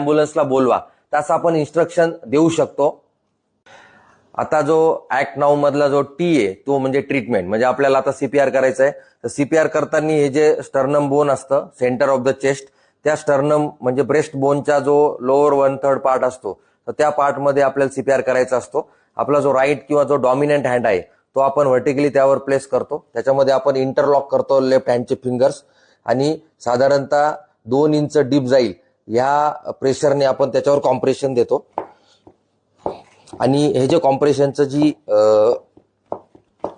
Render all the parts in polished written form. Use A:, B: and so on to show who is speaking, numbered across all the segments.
A: ॲम्ब्युलन्सला बोलवा, तसं आपण इन्स्ट्रक्शन देऊ शकतो. आता जो ऍक्ट 9 मधला जो टी आहे तो म्हणजे ट्रीटमेंट, म्हणजे आपल्याला आता सीपीआर करायचं आहे. तर सीपीआर करताना हे जे स्टर्नम बोन असतं सेंटर ऑफ द चेस्ट, त्या स्टर्नम म्हणजे ब्रेस्ट बोनचा जो लोअर 1/3 पार्ट असतो, तर त्या पार्टमध्ये आपल्याला सीपीआर करायचा असतो. आपला जो राईट किंवा जो डॉमिनंट हँड आहे तो आपण व्हर्टिकली त्यावर प्लेस करतो. त्याच्यामध्ये आपण इंटरलॉक करतो लेफ्ट हँडचे फिंगर्स, आणि साधारणतः 2 इंच डीप जाईल ह्या प्रेशरने आपण त्याच्यावर कॉम्प्रेशन देतो. आणि हे जे कॉम्प्रेशनचं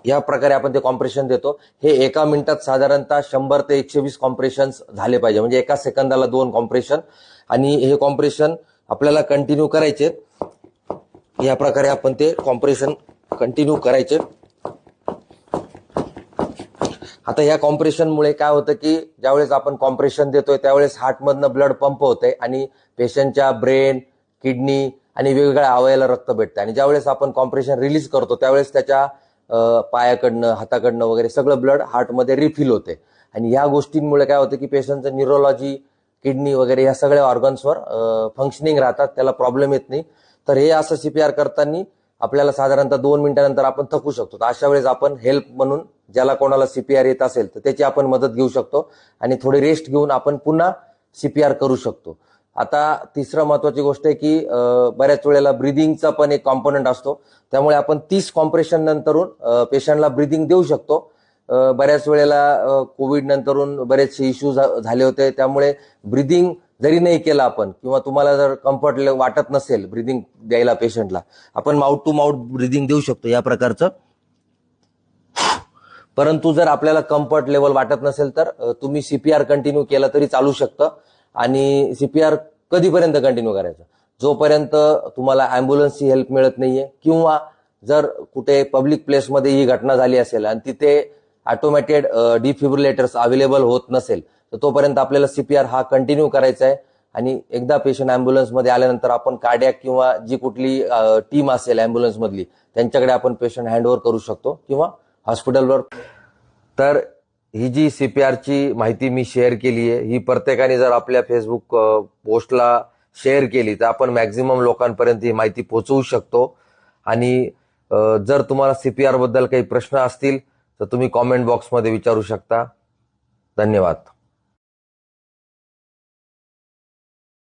A: या प्रकारे आपण ते कॉम्प्रेशन देतो. हे एका मिनिटात साधारणतः 100 ते 120 कॉम्प्रेशन्स झाले पाहिजे, म्हणजे एका सेकंदाला 2 कॉम्प्रेशन. आणि हे कॉम्प्रेशन आपल्याला कंटिन्यू करायचे. या प्रकारे आपण ते कॉम्प्रेशन कंटिन्यू करायचे. आता या कॉम्प्रेशनमुळे काय होतं की ज्यावेळेस आपण कॉम्प्रेशन देतोय त्यावेळेस हार्टमधनं ब्लड पंप होतंय आणि पेशंटच्या ब्रेन, किडनी आणि वेगवेगळ्या अवयवाला रक्त भेटतं. आणि ज्यावेळेस आपण कॉम्प्रेशन रिलीज करतो त्यावेळेस त्याच्या पायाकडनं, हाताकडनं वगैरे सगळं ब्लड हार्टमध्ये रिफिल होते. आणि ह्या गोष्टींमुळे काय होतं की पेशंटचं न्यूरोलॉजी, किडनी वगैरे या सगळ्या ऑर्गन्सवर फंक्शनिंग राहतात, त्याला प्रॉब्लेम येत नाही. तर हे असं सीपीआर करताना आपल्याला साधारणतः 2 मिनिटानंतर आपण थकू शकतो. तर अशा वेळेस आपण हेल्प म्हणून ज्याला कोणाला सीपीआर येत असेल तर त्याची आपण मदत घेऊ शकतो आणि थोडी रेस्ट घेऊन आपण पुन्हा सीपीआर करू शकतो. आता तिसरं महत्वाची गोष्ट आहे की बऱ्याच वेळेला ब्रिदिंगचा पण एक कॉम्पोनंट असतो, त्यामुळे आपण 30 कॉम्प्रेशन नंतरून पेशंटला ब्रिदिंग देऊ शकतो. बऱ्याच वेळेला कोविड नंतरून बरेचसे इश्यूज झाले होते, त्यामुळे ब्रिदिंग जरी नाही केलं आपण किंवा तुम्हाला जर कम्फर्ट वाटत नसेल ब्रिदिंग द्यायला पेशंटला, आपण माउथ टू माउथ ब्रिदिंग देऊ शकतो या प्रकारचं. परंतु जर आपल्याला कम्फर्ट लेवल वाटत नसेल तर तुम्ही सीपीआर कंटिन्यू केलं तरी चालू शकतं. आणि सीपीआर कधीपर्यंत कंटिन्यू करायचं? जोपर्यंत तुम्हाला ॲम्ब्युलन्सची हेल्प मिळत नाहीये किंवा जर कुठे पब्लिक प्लेसमध्ये ही घटना झाली असेल आणि तिथे ऑटोमॅटेड डिफिब्रिलेटर्स अवेलेबल होत नसेल तर तोपर्यंत आपल्याला सीपीआर हा कंटिन्यू करायचा आहे. आणि एकदा पेशंट ॲम्ब्युलन्समध्ये आल्यानंतर आपण कार्डियाक किंवा जी कुठली टीम असेल ॲम्ब्युलन्समधली त्यांच्याकडे आपण पेशंट हँडओव्हर करू शकतो किंवा हॉस्पिटलवर. तर ही जी सीपीआरची माहिती मी शेअर केली आहे, ही प्रत्येकाने जर आपल्या फेसबुक पोस्टला शेअर केली तर आपण मॅक्झिमम लोकांपर्यंत ही माहिती पोहोचवू शकतो. आणि जर तुम्हाला सीपीआर बद्दल काही प्रश्न असतील तर तुम्ही कॉमेंट बॉक्समध्ये विचारू शकता. धन्यवाद.